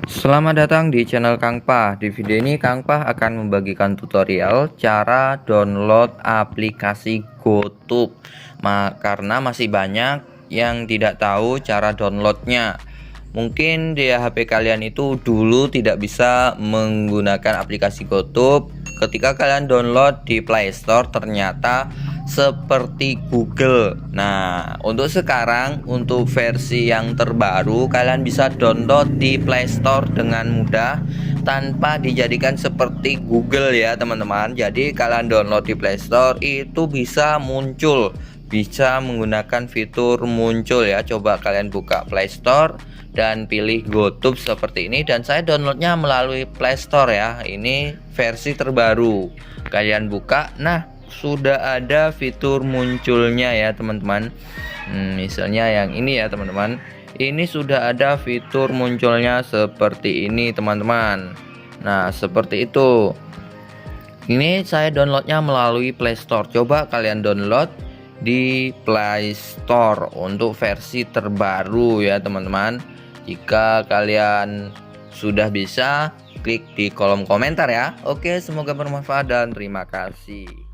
Selamat datang di channel Kang Pah. Di video ini Kang Pah akan membagikan tutorial cara download aplikasi GoTube. Karena masih banyak yang tidak tahu cara downloadnya. Mungkin di HP kalian itu dulu tidak bisa menggunakan aplikasi GoTube. Ketika kalian download di Play Store ternyata seperti Google. Nah, untuk sekarang untuk versi yang terbaru kalian bisa download di Play Store dengan mudah tanpa dijadikan seperti Google ya teman-teman. Jadi kalian download di Play Store itu bisa muncul, bisa menggunakan fitur muncul ya. Coba kalian buka Play Store dan pilih GoTube seperti ini, dan saya downloadnya melalui Play Store ya. Ini versi terbaru. Kalian buka, nah sudah ada fitur munculnya ya teman-teman. Misalnya yang ini ya teman-teman, ini sudah ada fitur munculnya seperti ini teman-teman. Nah seperti itu. Ini saya downloadnya melalui Play Store. Coba kalian download di Play Store untuk versi terbaru ya teman-teman. Jika kalian sudah bisa, klik di kolom komentar ya. Oke, semoga bermanfaat dan terima kasih.